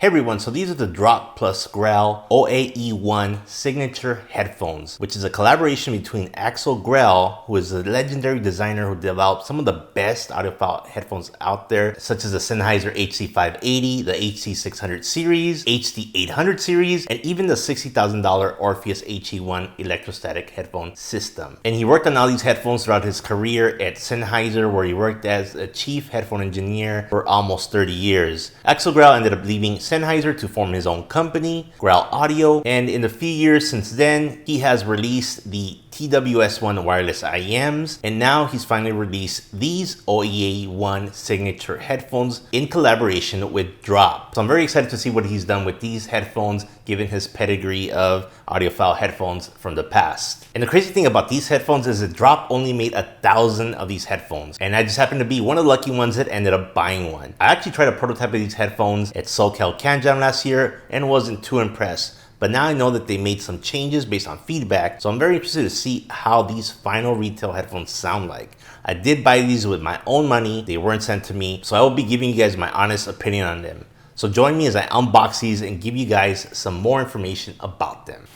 Hey everyone, so these are the Drop Plus Grell OAE1 signature headphones, which is a collaboration between Axel Grell, who is a legendary designer who developed some of the best audiophile headphones out there, such as the Sennheiser HC580, the HC600 series, HD800 series, and even the $60,000 Orpheus HE1 electrostatic headphone system. And he worked on all these headphones throughout his career at Sennheiser, where he worked as a chief headphone engineer for almost 30 years. Axel Grell ended up leaving Sennheiser to form his own company, Grell Audio, and in the few years since then, he has released the TWS1 wireless IEMs, and now he's finally released these OAE1 signature headphones in collaboration with Drop. So I'm very excited to see what he's done with these headphones, given his pedigree of audiophile headphones from the past. And the crazy thing about these headphones is that Drop only made 1,000 of these headphones, and I just happened to be one of the lucky ones that ended up buying one. I actually tried a prototype of these headphones at SoCal CanJam last year and wasn't too impressed. But now I know that they made some changes based on feedback, so I'm very interested to see how these final retail headphones sound like. I did buy these with my own money, they weren't sent to me, so I will be giving you guys my honest opinion on them. So join me as I unbox these and give you guys some more information about them.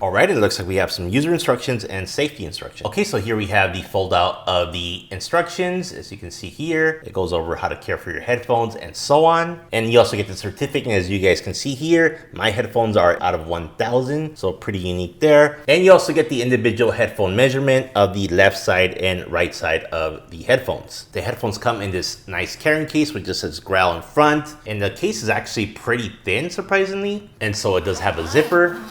Alright, it looks like we have some user instructions and safety instructions. Okay, so here we have the fold out of the instructions. As you can see here, it goes over how to care for your headphones and so on. And you also get the certificate. As you guys can see here, my headphones are out of 1,000, so pretty unique there. And you also get the individual headphone measurement of the left side and right side of the headphones. The headphones come in this nice carrying case, which just says Grell in front. And the case is actually pretty thin, surprisingly. And so it does have a zipper.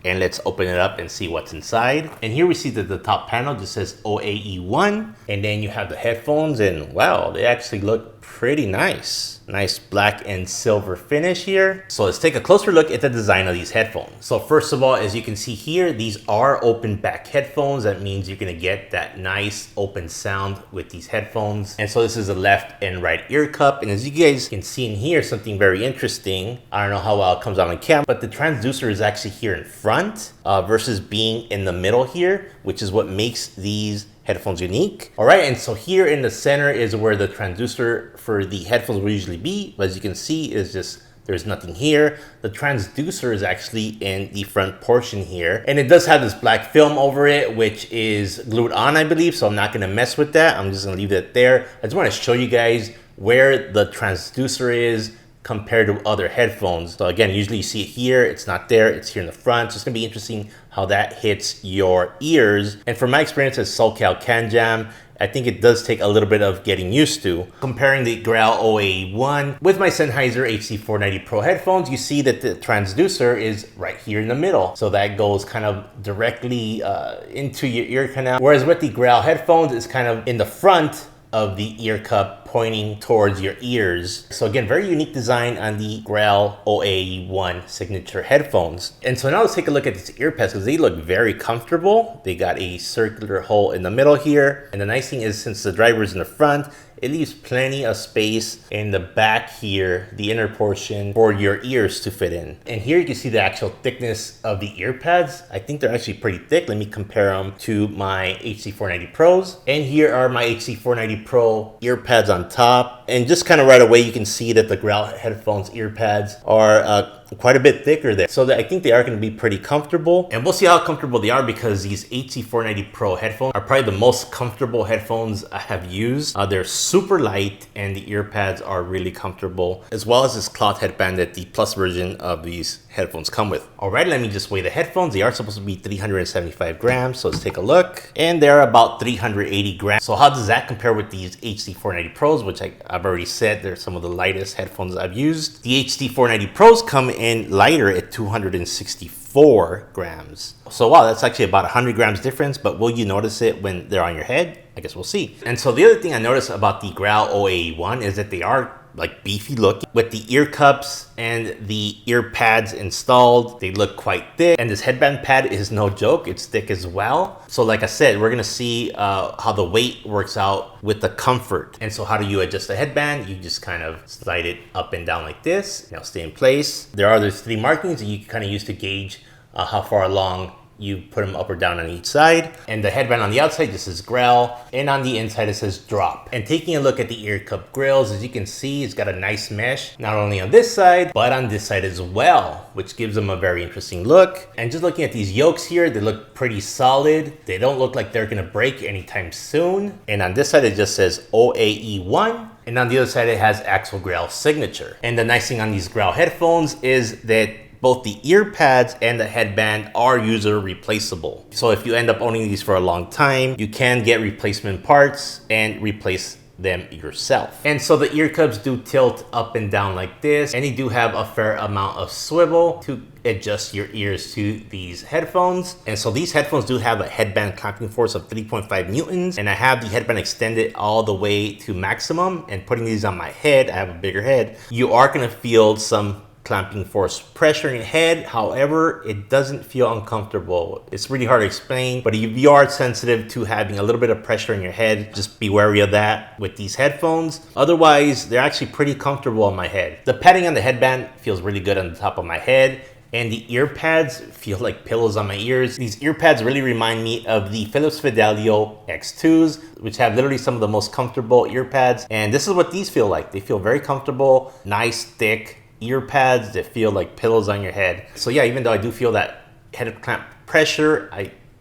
And let's open it up and see what's inside. And here we see that the top panel just says OAE1. And then you have the headphones, and wow, they actually look pretty nice. Nice black and silver finish here. So let's take a closer look at the design of these headphones. So first of all, as you can see here, these are open back headphones. That means you're gonna get that nice open sound with these headphones. And so this is a left and right ear cup. And as you guys can see in here, something very interesting. I don't know how well it comes out on camera, but the transducer is actually here in front versus being in the middle here, which is what makes these headphones unique. All right, and so here in the center is where the transducer for the headphones will usually be. But as you can see, is just there's nothing here. The transducer is actually in the front portion here. And it does have this black film over it, which is glued on, I believe. So I'm not gonna mess with that. I'm just gonna leave it there. I just wanna show you guys where the transducer is compared to other headphones. So again, usually you see it here, it's not there, it's here in the front. So it's gonna be interesting how that hits your ears. And from my experience at SoCal CanJam, I think it does take a little bit of getting used to. Comparing the Grell OAE1 with my Sennheiser HC490 Pro headphones, you see that the transducer is right here in the middle. So that goes kind of directly into your ear canal. Whereas with the Grell headphones, it's kind of in the front of the ear cup pointing towards your ears. So again, very unique design on the Grell OAE1 signature headphones. And so now let's take a look at these ear pads because they look very comfortable. They got a circular hole in the middle here. And the nice thing is, since the driver is in the front, it leaves plenty of space in the back here, the inner portion, for your ears to fit in. And here you can see the actual thickness of the ear pads. I think they're actually pretty thick. Let me compare them to my HC490 Pros. And here are my HC490 Pro ear pads on top. And just kind of right away, you can see that the Grell headphones ear pads are quite a bit thicker there. So I think they are going to be pretty comfortable. And we'll see how comfortable they are because these HC490 Pro headphones are probably the most comfortable headphones I have used. They're super light and the ear pads are really comfortable, as well as this cloth headband that the Plus version of these headphones come with. All right, let me just weigh the headphones. They are supposed to be 375 grams. So let's take a look. And they're about 380 grams. So how does that compare with these HC490 Pros, which I've already said they're some of the lightest headphones I've used. The HC490 Pros come in lighter at 264 grams. So wow, that's actually about 100 grams difference, but will you notice it when they're on your head? I guess we'll see. And so the other thing I noticed about the Grell OAE1 is that they are like beefy looking. With the ear cups and the ear pads installed, they look quite thick. And this headband pad is no joke, it's thick as well. So like I said, we're gonna see how the weight works out with the comfort. And so how do you adjust the headband? You just kind of slide it up and down like this, stay in place. There are those 3 markings that you can kind of use to gauge how far along you put them up or down on each side. And the headband on the outside just says Grell, and on the inside it says drop. And taking a look at the ear cup grills, as you can see, it's got a nice mesh, not only on this side, but on this side as well, which gives them a very interesting look. And just looking at these yokes here, they look pretty solid. They don't look like they're gonna break anytime soon. And on this side, it just says OAE1. And on the other side, it has Axel Grell signature. And the nice thing on these Grell headphones is that both the ear pads and the headband are user replaceable. So if you end up owning these for a long time, you can get replacement parts and replace them yourself. And so the ear cups do tilt up and down like this, and they do have a fair amount of swivel to adjust your ears to these headphones. And so these headphones do have a headband clamping force of 3.5 newtons, and I have the headband extended all the way to maximum. And putting these on my head, I have a bigger head, you are gonna feel some clamping force pressure in your head. However, it doesn't feel uncomfortable. It's really hard to explain, but if you are sensitive to having a little bit of pressure in your head, just be wary of that with these headphones. Otherwise, they're actually pretty comfortable on my head. The padding on the headband feels really good on the top of my head, and the ear pads feel like pillows on my ears. These ear pads really remind me of the Philips Fidelio X2s, which have literally some of the most comfortable ear pads. And this is what these feel like. They feel very comfortable, nice, thick ear pads that feel like pillows on your head. So yeah, even though I do feel that head clamp pressure,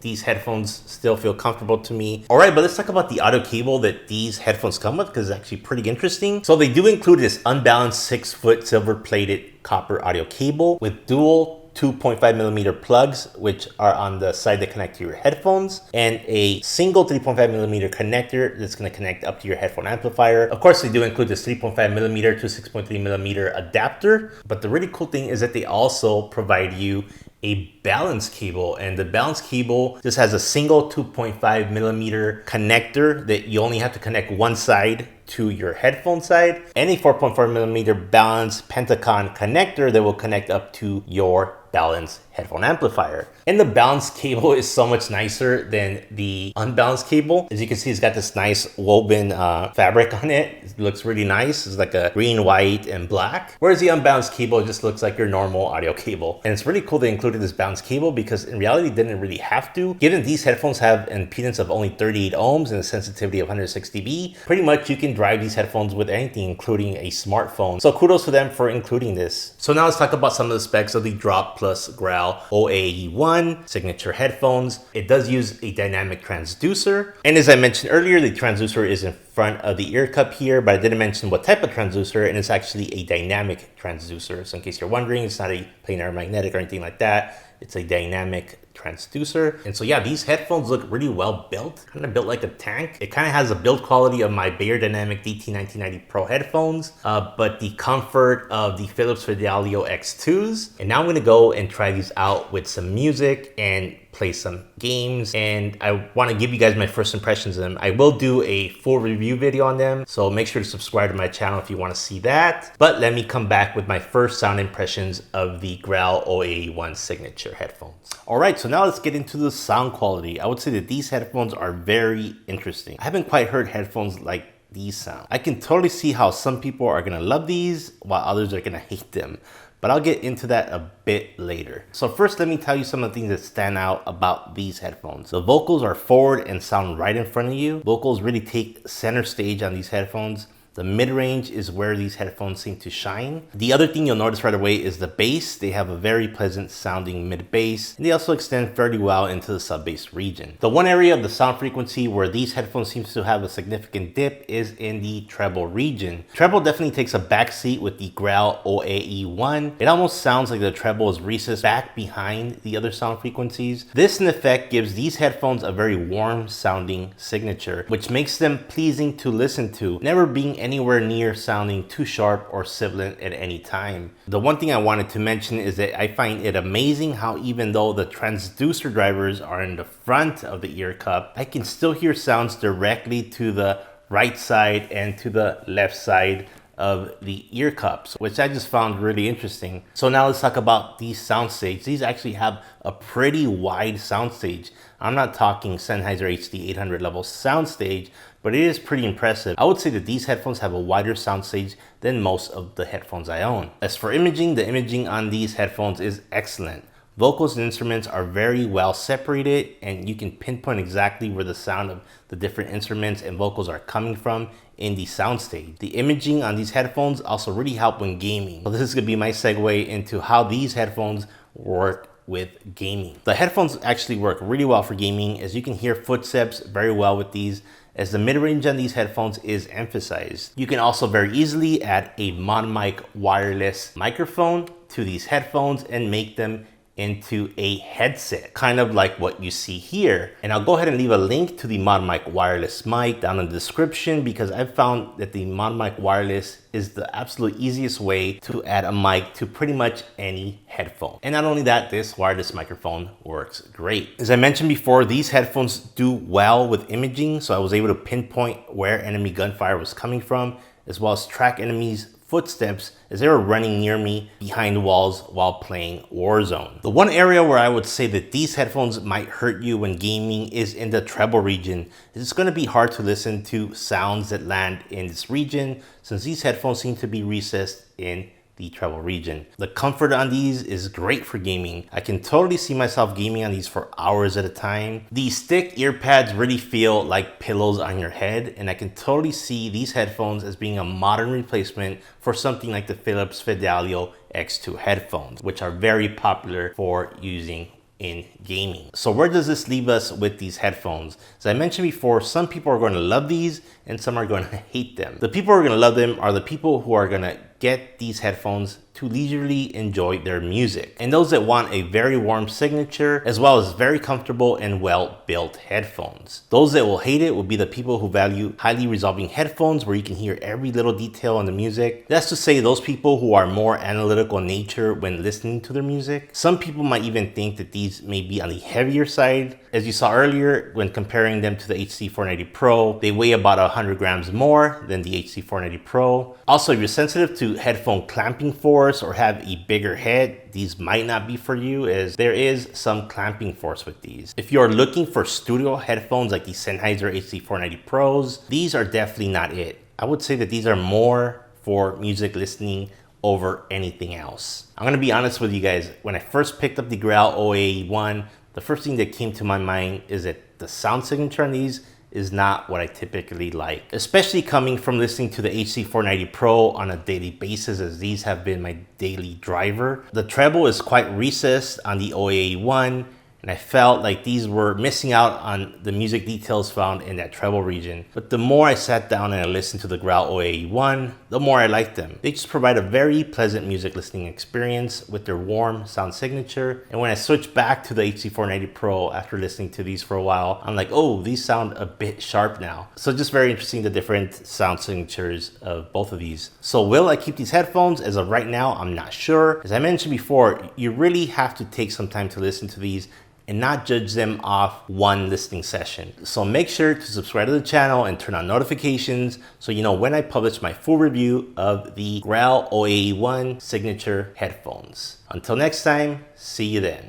these headphones still feel comfortable to me. All right, but let's talk about the audio cable that these headphones come with, because it's actually pretty interesting. So they do include this unbalanced 6-foot silver plated copper audio cable with dual 2.5mm plugs, which are on the side that connect to your headphones, and a single 3.5mm connector that's going to connect up to your headphone amplifier. Of course, they do include this 3.5mm to 6.3mm adapter, but the really cool thing is that they also provide you a balance cable, and the balance cable just has a single 2.5mm connector that you only have to connect one side to your headphone side, and a 4.4mm balance Pentacon connector that will connect up to your balance headphone amplifier. And the balance cable is so much nicer than the unbalanced cable. As you can see, it's got this nice woven fabric on it. It looks really nice. It's like a green, white, and black. Whereas the unbalanced cable just looks like your normal audio cable. And it's really cool they included this balanced cable, because in reality, they didn't really have to. Given these headphones have an impedance of only 38 ohms and a sensitivity of 160 dB, pretty much you can drive these headphones with anything, including a smartphone. So kudos to them for including this. So now let's talk about some of the specs of the Drop Plus Grell OAE1 signature headphones. It does use a dynamic transducer. And as I mentioned earlier, the transducer is in front of the ear cup here, but I didn't mention what type of transducer, and it's actually a dynamic transducer. So in case you're wondering, it's not a planar magnetic or anything like that. It's a dynamic transducer. And so yeah, these headphones look really well built, kind of built like a tank. It kind of has a build quality of my Bayer Dynamic DT1990 Pro headphones, but the comfort of the Philips Fidelio X2s. And now I'm gonna go and try these out with some music and play some games, and I want to give you guys my first impressions of them. I will do a full review video on them, so make sure to subscribe to my channel if you want to see that. But let me come back with my first sound impressions of the Grell OAE1 signature headphones. All right, so now let's get into the sound quality. I would say that these headphones are very interesting. I haven't quite heard headphones like these sound. I can totally see how some people are gonna love these while others are gonna hate them, but I'll get into that a bit later. So first, let me tell you some of the things that stand out about these headphones. The vocals are forward and sound right in front of you. Vocals really take center stage on these headphones. The mid-range is where these headphones seem to shine. The other thing you'll notice right away is the bass. They have a very pleasant sounding mid-bass, and they also extend fairly well into the sub-bass region. The one area of the sound frequency where these headphones seem to have a significant dip is in the treble region. Treble definitely takes a back seat with the Grell OAE1. It almost sounds like the treble is recessed back behind the other sound frequencies. This in effect gives these headphones a very warm sounding signature, which makes them pleasing to listen to, never being anywhere near sounding too sharp or sibilant at any time. The one thing I wanted to mention is that I find it amazing how even though the transducer drivers are in the front of the ear cup, I can still hear sounds directly to the right side and to the left side of the ear cups, which I just found really interesting. So now let's talk about these Soundstage. These actually have a pretty wide soundstage. I'm not talking Sennheiser HD 800 level soundstage, but it is pretty impressive. I would say that these headphones have a wider soundstage than most of the headphones I own. As for imaging, the imaging on these headphones is excellent. Vocals and instruments are very well separated, and you can pinpoint exactly where the sound of the different instruments and vocals are coming from in the Soundstage. The imaging on these headphones also really help when gaming. So this is gonna be my segue into how these headphones work with gaming. The headphones actually work really well for gaming, as you can hear footsteps very well with these, as the mid-range on these headphones is emphasized. You can also very easily add a mod mic wireless microphone to these headphones and make them into a headset, kind of like what you see here. And I'll go ahead and leave a link to the mod mic wireless mic down in the description, because I've found that the mod mic wireless is the absolute easiest way to add a mic to pretty much any headphone. And not only that, this wireless microphone works great. As I mentioned before, these headphones do well with imaging, so I was able to pinpoint where enemy gunfire was coming from, as well as track enemies' footsteps as they were running near me behind walls while playing Warzone. The one area where I would say that these headphones might hurt you when gaming is in the treble region. It's going to be hard to listen to sounds that land in this region, since these headphones seem to be recessed in the treble region. The comfort on these is great for gaming. I can totally see myself gaming on these for hours at a time. These stick ear pads really feel like pillows on your head, and I can totally see these headphones as being a modern replacement for something like the Philips Fidelio X2 headphones, which are very popular for using in gaming. So where does this leave us with these headphones? As I mentioned before, some people are going to love these and some are going to hate them. The people who are going to love them are the people who are going to get these headphones to leisurely enjoy their music, and those that want a very warm signature as well as very comfortable and well-built headphones. Those that will hate it will be the people who value highly resolving headphones where you can hear every little detail in the music. That's to say, those people who are more analytical in nature when listening to their music. Some people might even think that these may be on the heavier side. As you saw earlier, when comparing them to the HC490 Pro, they weigh about 100 grams more than the HC490 Pro. Also, if you're sensitive to headphone clamping force or have a bigger head, these might not be for you, as there is some clamping force with these. If you're looking for studio headphones like the Sennheiser HC490 Pros, these are definitely not it. I would say that these are more for music listening over anything else. I'm gonna be honest with you guys, when I first picked up the Grell OAE1, the first thing that came to my mind is that the sound signature on these is not what I typically like, especially coming from listening to the HC490 Pro on a daily basis, as these have been my daily driver. The treble is quite recessed on the OAE1, and I felt like these were missing out on the music details found in that treble region. But the more I sat down and I listened to the Grell OAE1, the more I liked them. They just provide a very pleasant music listening experience with their warm sound signature. And when I switched back to the HC490 Pro after listening to these for a while, I'm like, oh, these sound a bit sharp now. So just very interesting, the different sound signatures of both of these. So will I keep these headphones? As of right now, I'm not sure. As I mentioned before, you really have to take some time to listen to these and not judge them off one listening session. So make sure to subscribe to the channel and turn on notifications so you know when I publish my full review of the Grell OAE1 signature headphones. Until next time, see you then.